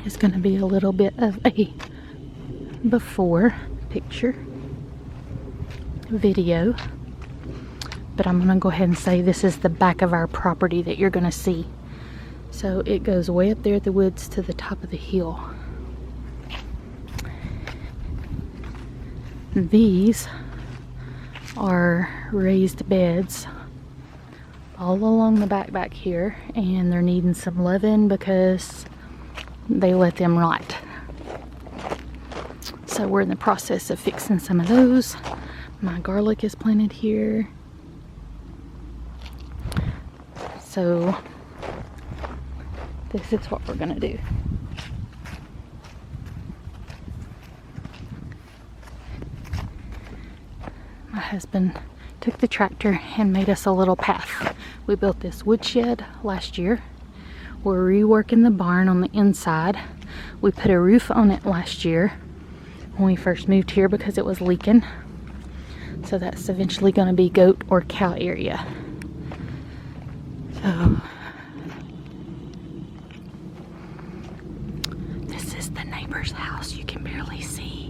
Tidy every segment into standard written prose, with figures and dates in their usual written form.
is going to be a little bit of a before picture video. But I'm going to go ahead and say this is the back of our property that you're going to see. So it goes way up there at the woods to the top of the hill. These are raised beds all along the back here, and they're needing some loving because they let them rot. So we're in the process of fixing some of those. My garlic is planted here. So this is what we're gonna do. My husband took the tractor and made us a little path. We built this woodshed last year. We're reworking the barn on the inside. We put a roof on it last year when we first moved here because it was leaking. So that's eventually going to be goat or cow area. So this is the neighbor's house. You can barely see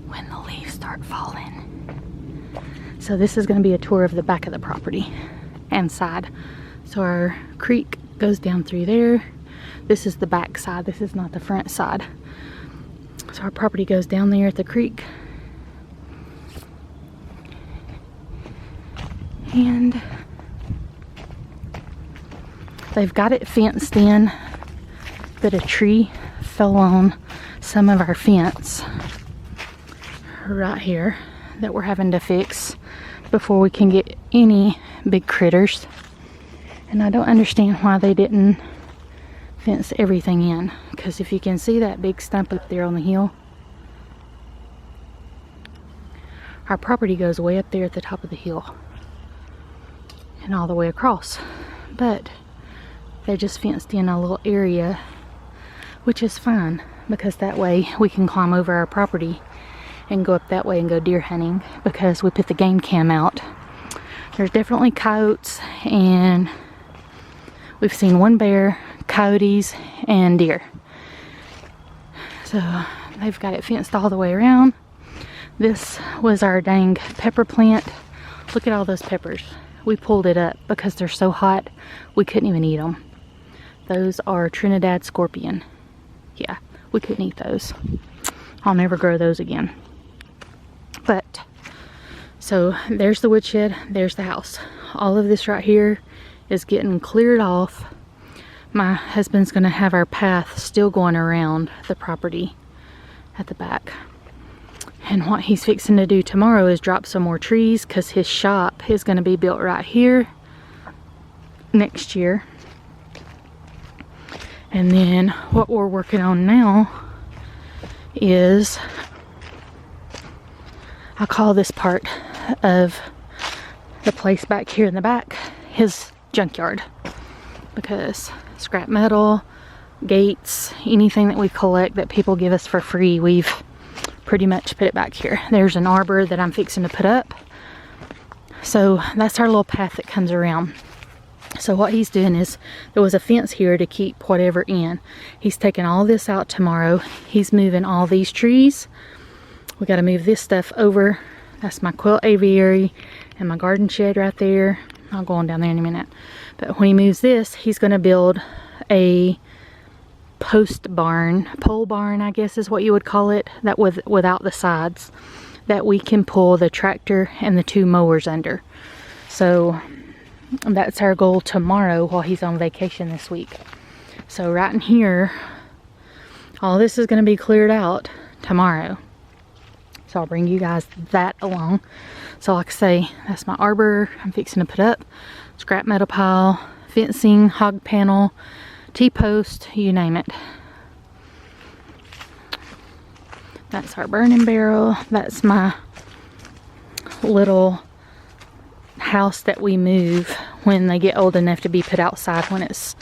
when the leaves start falling. So this is going to be a tour of the back of the property and side. So our creek goes down through there. This is the back side. This is not the front side. So our property goes down there at the creek. And they've got it fenced in, but a tree fell on some of our fence right here that we're having to fix before we can get any big critters. And I don't understand why they didn't fence everything in, because if you can see that big stump up there on the hill, our property goes way up there at the top of the hill and all the way across. But they just fenced in a little area, which is fine because that way we can climb over our property and go up that way and go deer hunting, because we put the game cam out. There's definitely coyotes, and we've seen one bear, coyotes, and deer. So they've got it fenced all the way around. This was our dang pepper plant. Look at all those peppers. We pulled it up because they're so hot we couldn't even eat them. Those are Trinidad scorpion. Yeah, we couldn't eat those. I'll never grow those again. But so there's the woodshed, there's the house. All of this right here is getting cleared off. My husband's gonna have our path still going around the property at the back. And what he's fixing to do tomorrow is drop some more trees, because his shop is gonna be built right here next year. And then what we're working on now is, I call this part of the place back here in the back his junkyard, because scrap metal, gates, anything that we collect that people give us for free, we've pretty much put it back here. There's an arbor that I'm fixing to put up. So that's our little path that comes around. So what he's doing is, there was a fence here to keep whatever in. He's taking all this out tomorrow. He's moving all these trees. We got to move this stuff over. That's my quilt aviary and my garden shed right there. I'll go on down there in a minute. But when he moves this, he's going to build a post barn, pole barn, I guess is what you would call it, that without the sides, that we can pull the tractor and the 2 mowers under. So that's our goal tomorrow while he's on vacation this week. So right in here, all this is going to be cleared out tomorrow. So I'll bring you guys that along. So like I say, that's my arbor I'm fixing to put up. Scrap metal pile, fencing, hog panel, T-post, you name it. That's our burning barrel. That's my little house that we move when they get old enough to be put outside when it's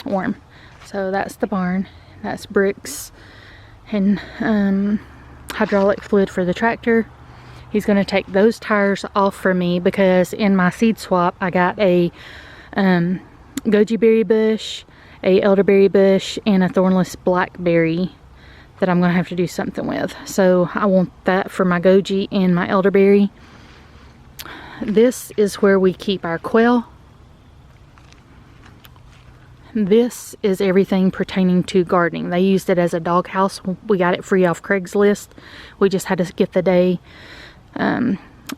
warm. So that's the barn. That's bricks and hydraulic fluid for the tractor. He's going to take those tires off for me because in my seed swap I got a goji berry bush, a elderberry bush and a thornless blackberry that I'm going to have to do something with. So I want that for my goji and my elderberry. This is where we keep our quail. This is everything pertaining to gardening. They used it as a dog house. We got it free off Craigslist. We just had to get the day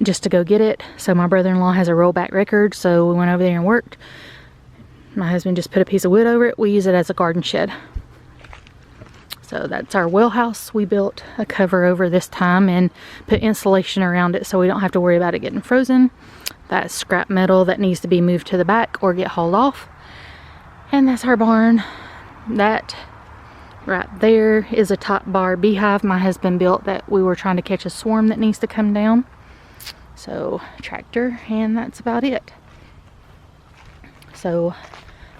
just to go get it. So my brother-in-law has a rollback record, so we went over there and worked. My husband just put a piece of wood over it. We use it as a garden shed. So that's our well house. We built a cover over this time and put insulation around it so we don't have to worry about it getting frozen. That's scrap metal that needs to be moved to the back or get hauled off. And that's our barn. That right there is a top bar beehive my husband built that we were trying to catch a swarm that needs to come down. So tractor, and that's about it. So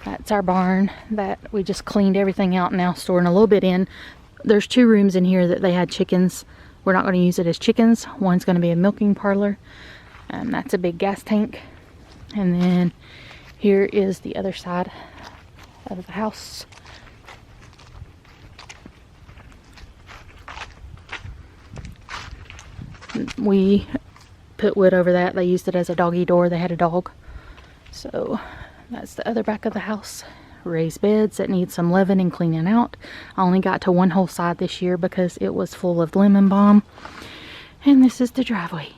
that's our barn that we just cleaned everything out, now storing a little bit in. There's 2 rooms in here that they had chickens. We're not going to use it as chickens. One's going to be a milking parlor. That's a big gas tank. And then here is the other side of the house. We put wood over that. They used it as a doggy door. They had a dog. So that's the other back of the house. Raised beds that need some living and cleaning out. I only got to one whole side this year because it was full of lemon balm. And this is the driveway.